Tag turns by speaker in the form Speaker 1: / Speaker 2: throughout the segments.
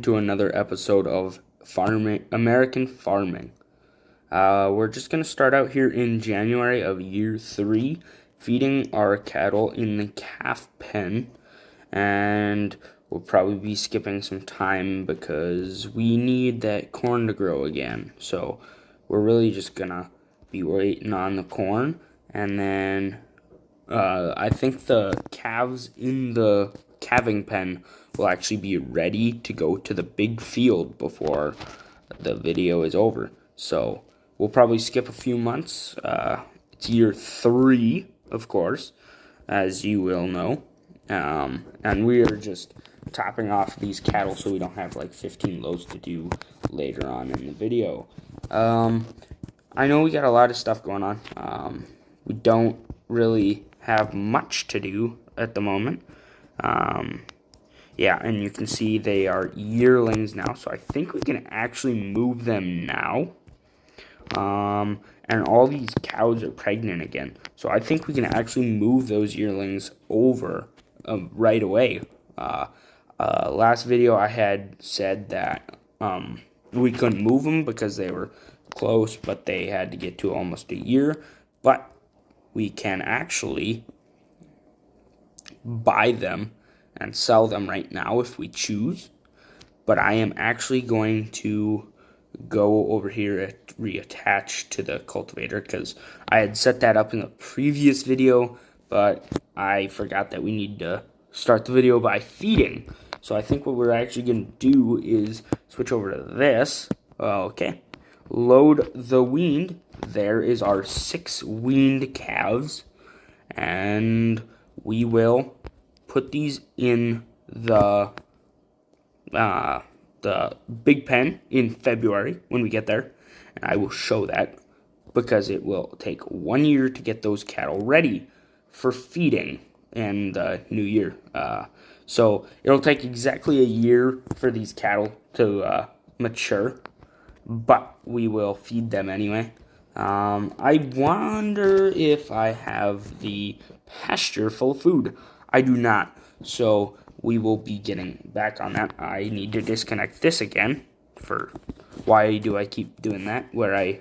Speaker 1: to another episode of American Farming. We're just going to start out here in January of year 3, feeding our cattle in the calf pen, and we'll probably be skipping some time because we need that corn to grow again. So we're really just going to be waiting on the corn, and then I think the calves in the calving pen will actually be ready to go to the big field before the video is over. So we'll probably skip a few months. It's year 3, of course, as you will know. And we are just topping off these cattle so we don't have like 15 loads to do later on in the video. I know we got a lot of stuff going on. We don't really have much to do at the moment. Yeah, and you can see they are yearlings now, so I think we can actually move them now. And all these cows are pregnant again, so I think we can actually move those yearlings over right away. Last video I had said that we couldn't move them because they were close, but they had to get to almost a year. But we can actually buy them and sell them right now if we choose. But I am actually going to go over here and reattach to the cultivator because I had set that up in the previous video, but I forgot that we need to start the video by feeding. So I think what we're actually going to do is switch over to this. Okay, load the weaned. There is our 6 weaned calves, and we will put these in the big pen in February when we get there, and I will show that because it will take 1 year to get those cattle ready for feeding in the new year. So it'll take exactly a year for these cattle to mature, but we will feed them anyway. I wonder if I have the pasture full of food. I do not, so we will be getting back on that. I need to disconnect this again. For why do I keep doing that where I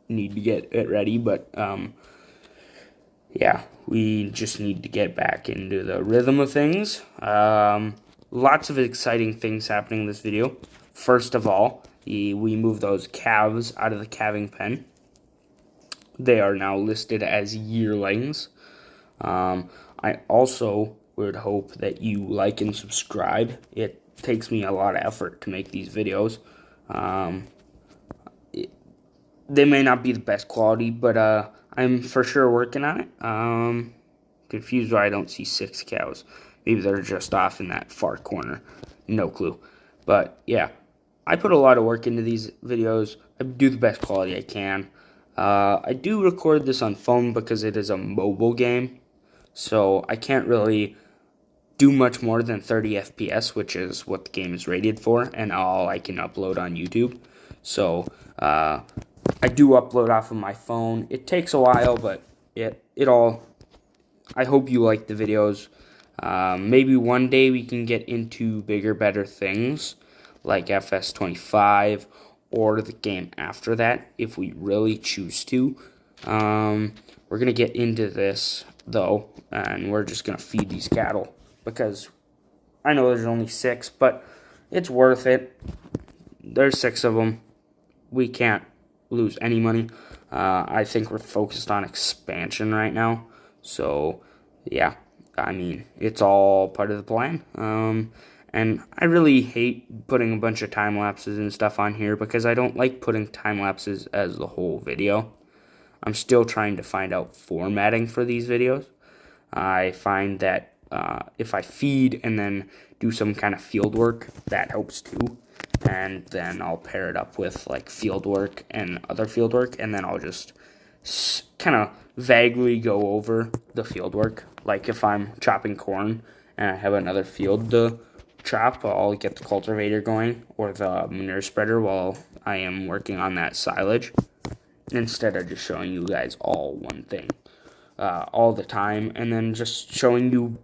Speaker 1: need to get it ready? But yeah, we just need to get back into the rhythm of things. Lots of exciting things happening in this video. First of all, we move those calves out of the calving pen. They are now listed as yearlings. I also would hope that you like and subscribe. It takes me a lot of effort to make these videos. They may not be the best quality, but I'm for sure working on it. Confused why I don't see 6 cows. Maybe they're just off in that far corner. No clue. But yeah, I put a lot of work into these videos. I do the best quality I can. I do record this on phone because it is a mobile game, so I can't really do much more than 30 FPS, which is what the game is rated for, and all I can upload on YouTube. So I do upload off of my phone. It takes a while, but I hope you like the videos. Maybe one day we can get into bigger, better things like FS25 or the game after that if we really choose to. We're going to get into this, though, and we're just going to feed these cattle because I know there's only 6, but it's worth it. There's 6 of them. We can't lose any money. I think we're focused on expansion right now. So, yeah, I mean, it's all part of the plan. And I really hate putting a bunch of time lapses and stuff on here because I don't like putting time lapses as the whole video. I'm still trying to find out formatting for these videos. I find that if I feed and then do some kind of field work, that helps too. And then I'll pair it up with like field work and other field work, and then I'll just kind of vaguely go over the field work. Like if I'm chopping corn and I have another field to chop, I'll get the cultivator going or the manure spreader while I am working on that silage, instead of just showing you guys all one thing all the time and then just showing you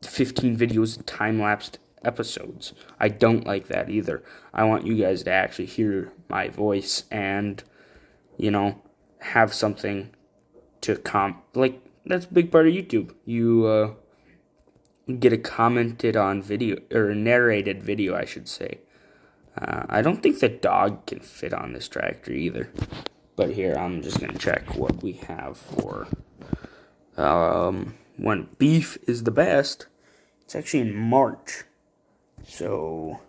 Speaker 1: 15 videos time-lapsed episodes. I don't like that either. I want you guys to actually hear my voice and, have something to like, that's a big part of YouTube. You get a commented on video, or narrated video, I should say. I don't think the dog can fit on this tractor either. But here, I'm just going to check what we have for when beef is the best. It's actually in March. So,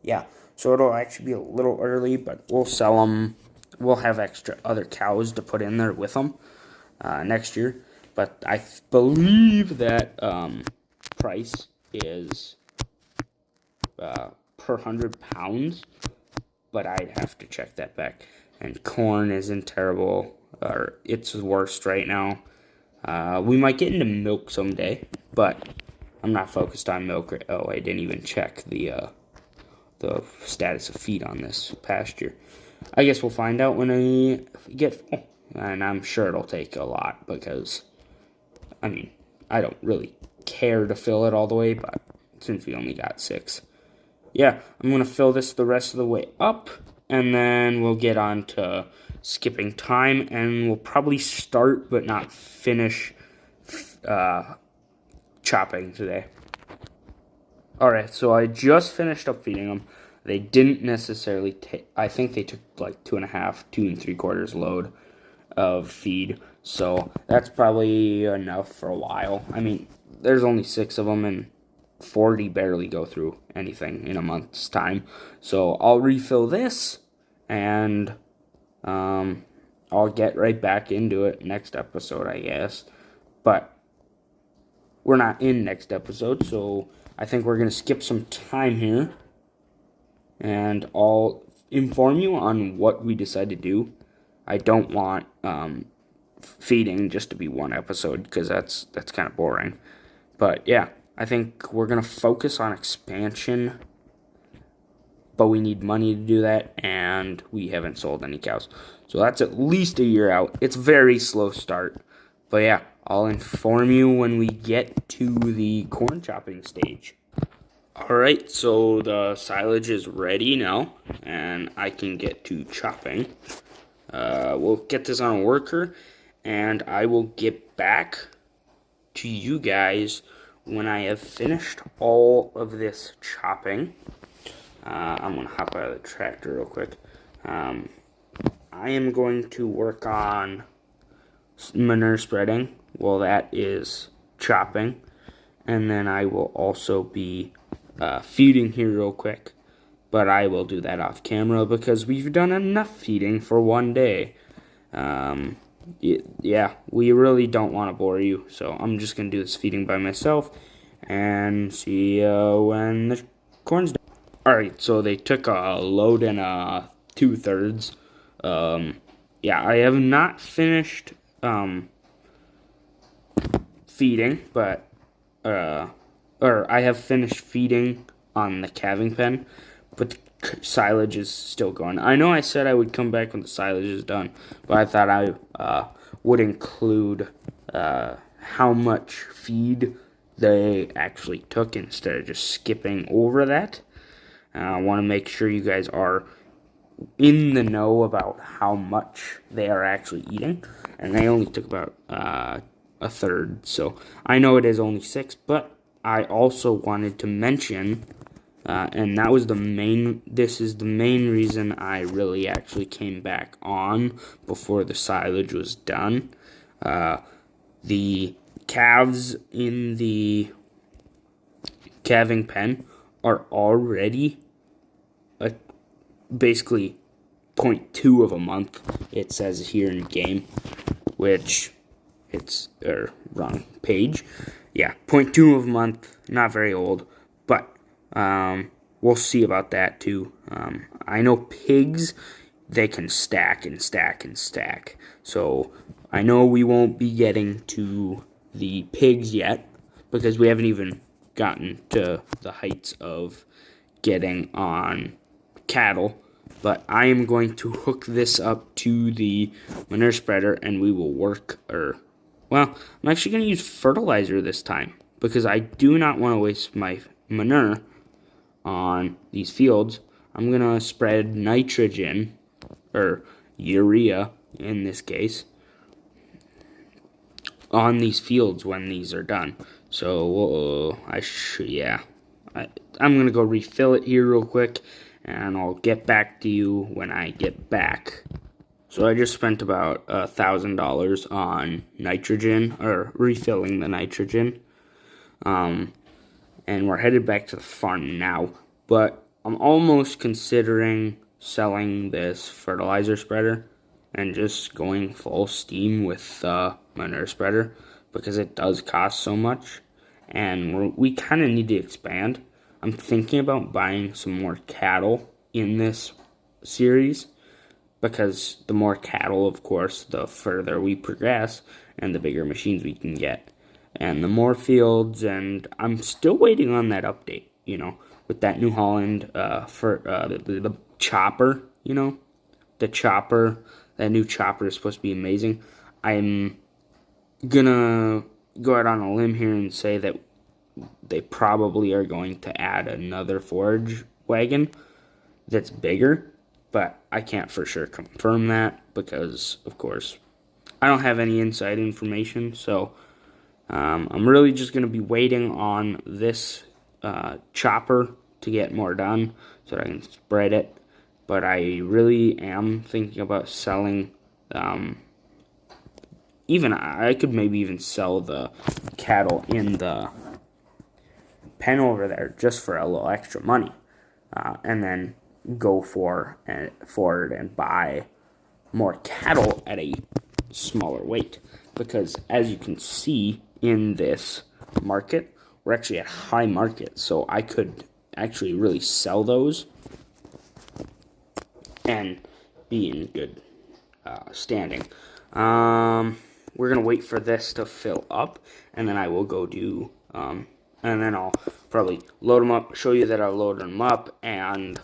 Speaker 1: yeah. So it'll actually be a little early, but we'll sell them. We'll have extra other cows to put in there with them next year. But I believe that price is per 100 pounds. But I'd have to check that back. And corn isn't terrible, or it's worst right now. We might get into milk someday, but I'm not focused on milk. Oh, I didn't even check the status of feed on this pasture. I guess we'll find out when I get full, and I'm sure it'll take a lot because, I don't really care to fill it all the way, but since we only got 6. Yeah, I'm going to fill this the rest of the way up, and then we'll get on to skipping time, and we'll probably start but not finish chopping today. Alright, so I just finished up feeding them. They didn't necessarily take, I think they took like 2.5, 2 3/4 load of feed, so that's probably enough for a while. There's only 6 of them, and 40 barely go through anything in a month's time. So I'll refill this, and I'll get right back into it next episode, I guess. But we're not in next episode, so I think we're going to skip some time here, and I'll inform you on what we decide to do. I don't want feeding just to be one episode, because that's kind of boring. But yeah, I think we're going to focus on expansion, but we need money to do that, and we haven't sold any cows. So that's at least a year out. It's very slow start. But yeah, I'll inform you when we get to the corn chopping stage. Alright, so the silage is ready now, and I can get to chopping. We'll get this on a worker, and I will get back to you guys when I have finished all of this chopping. I'm going to hop out of the tractor real quick. I am going to work on manure spreading while that is chopping. And then I will also be feeding here real quick. But I will do that off camera because we've done enough feeding for one day. Yeah, we really don't want to bore you. So I'm just going to do this feeding by myself. And see when the corn's done. Alright, so they took a load and 2/3. Yeah, I have not finished feeding, but or I have finished feeding on the calving pen, but the silage is still going. I know I said I would come back when the silage is done, but I thought I would include how much feed they actually took instead of just skipping over that. I want to make sure you guys are in the know about how much they are actually eating, and they only took about 1/3. So I know it is only 6, but I also wanted to mention, and that was this is the main reason I really actually came back on before the silage was done. The calves in the calving pen are already basically 0.2 of a month, it says here in game, which it's wrong page. Yeah, 0.2 of a month, not very old, but we'll see about that too. I know pigs, they can stack and stack and stack, so I know we won't be getting to the pigs yet because we haven't even gotten to the heights of getting on cattle, but I am going to hook this up to the manure spreader and we will work, I'm actually going to use fertilizer this time because I do not want to waste my manure on these fields, I'm going to spread nitrogen, or urea in this case, on these fields when these are done. So I'm going to go refill it here real quick, and I'll get back to you when I get back. So I just spent about $1,000 on nitrogen, or refilling the nitrogen. And we're headed back to the farm now. But I'm almost considering selling this fertilizer spreader and just going full steam with the manure spreader, because it does cost so much, and we kind of need to expand. I'm thinking about buying some more cattle in this series, because the more cattle, of course, the further we progress and the bigger machines we can get, and the more fields. And I'm still waiting on that update, with that New Holland the chopper, the chopper. That new chopper is supposed to be amazing. I'm gonna go out on a limb here and say that they probably are going to add another forage wagon that's bigger, but I can't for sure confirm that, because, of course, I don't have any inside information. So I'm really just going to be waiting on this chopper to get more done so that I can spread it. But I really am thinking about selling, I could maybe even sell the cattle in the pen over there just for a little extra money, and then go for it and buy more cattle at a smaller weight. Because as you can see in this market, we're actually at high market, so I could actually really sell those and be in good standing. We're gonna wait for this to fill up, and then I will go do and then I'll probably load them up, show you that I loaded them up, and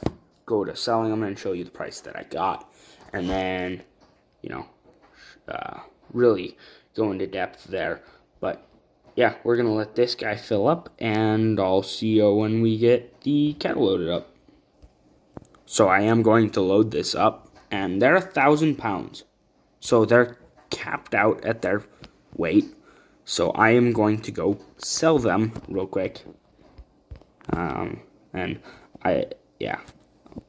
Speaker 1: go to selling them and show you the price that I got, and then really go into depth there. But yeah, we're gonna let this guy fill up, and I'll see you when we get the cattle loaded up. So I am going to load this up, and they're 1,000 pounds, so they're capped out at their weight. So I am going to go sell them real quick, and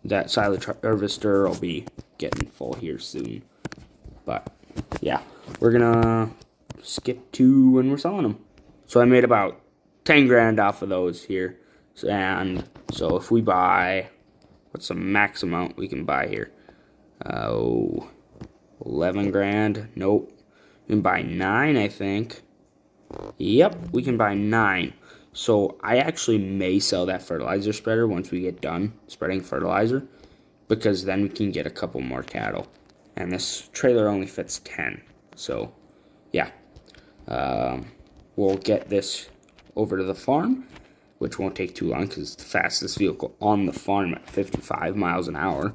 Speaker 1: that silage harvester will be getting full here soon. But yeah, we're gonna skip to when we're selling them. So I made about 10 grand off of those here, and so if we buy, what's the max amount we can buy here? 11 grand. Nope. We can buy 9, I think. Yep, we can buy 9. So I actually may sell that fertilizer spreader once we get done spreading fertilizer, because then we can get a couple more cattle. And this trailer only fits 10. So, yeah. We'll get this over to the farm, which won't take too long because it's the fastest vehicle on the farm at 55 miles an hour.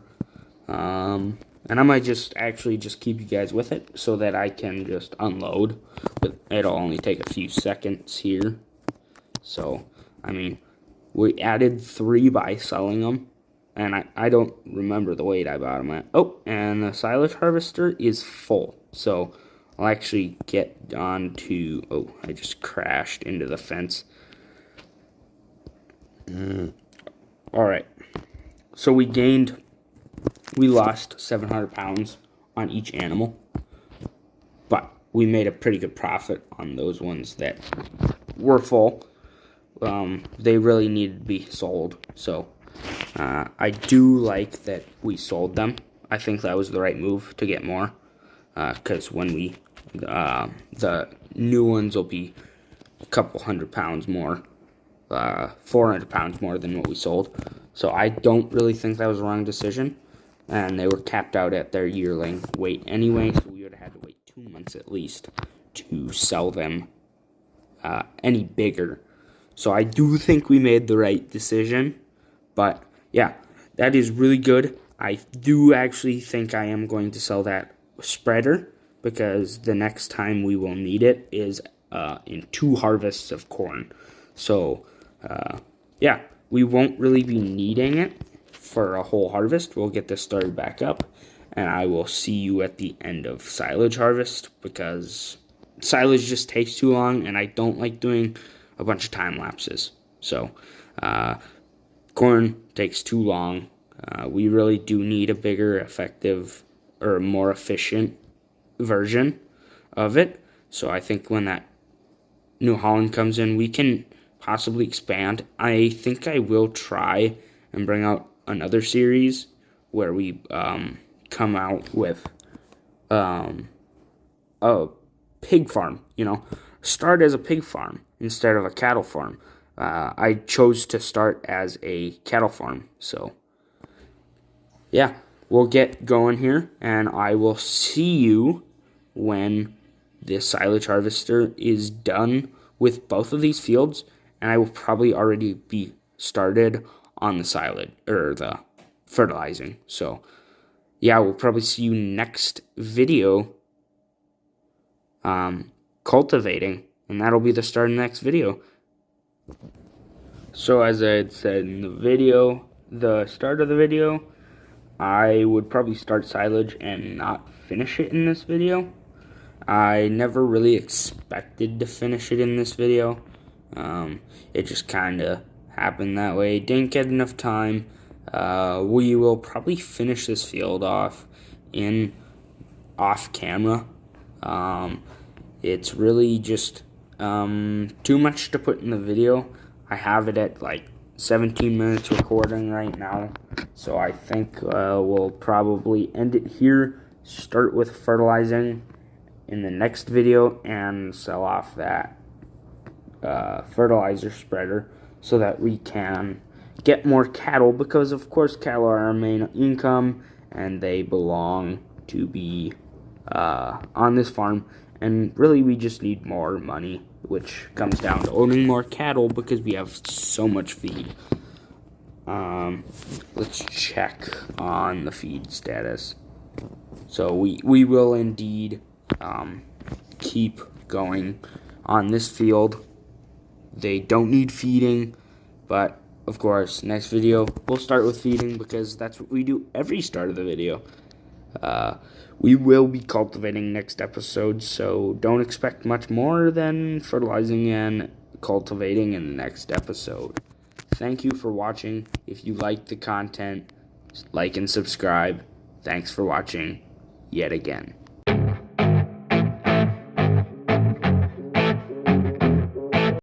Speaker 1: And I might just keep you guys with it so that I can just unload. But it'll only take a few seconds here. So, I mean, we added 3 by selling them. And I don't remember the weight I bought them at. Oh, and the silage harvester is full. So, I'll actually get on to... Oh, I just crashed into the fence. Alright. So, we lost 700 pounds on each animal. But we made a pretty good profit on those ones that were full. They really needed to be sold. So, I do like that we sold them. I think that was the right move to get more. Because when the new ones will be a couple hundred pounds more. 400 pounds more than what we sold. So I don't really think that was a wrong decision. And they were capped out at their yearling weight anyway, so we would have had to wait 2 months at least to sell them any bigger. So I do think we made the right decision. But yeah, that is really good. I do actually think I am going to sell that spreader, because the next time we will need it is in 2 harvests of corn. So yeah, we won't really be needing it for a whole harvest. We'll get this started back up, and I will see you at the end of silage harvest, because silage just takes too long, and I don't like doing a bunch of time lapses. So, corn takes too long. We really do need a bigger, effective, or more efficient version of it. So I think when that New Holland comes in, we can possibly expand. I think I will try and bring out another series where we come out with a pig farm, start as a pig farm instead of a cattle farm. I chose to start as a cattle farm, so yeah, we'll get going here, and I will see you when the silage harvester is done with both of these fields, and I will probably already be started on the silage, or the fertilizing. So yeah, we'll probably see you next video cultivating, and that'll be the start of the next video. So as I had said in the start of the video, I would probably start silage and not finish it in this video. I never really expected to finish it in this video. It just kind of happened that way. Didn't get enough time. We will probably finish this field off off camera. It's really just too much to put in the video. I have it at like 17 minutes recording right now, so I think we'll probably end it here, start with fertilizing in the next video, and sell off that fertilizer spreader so that we can get more cattle, because of course cattle are our main income and they belong to be on this farm, and really we just need more money, which comes down to owning more cattle because we have so much feed. Let's check on the feed status. So we will indeed keep going on this field. They don't need feeding, but of course next video we'll start with feeding, because that's what we do every start of the video. We will be cultivating next episode, so don't expect much more than fertilizing and cultivating in the next episode. Thank you for watching. If you like the content, like and subscribe. Thanks for watching yet again.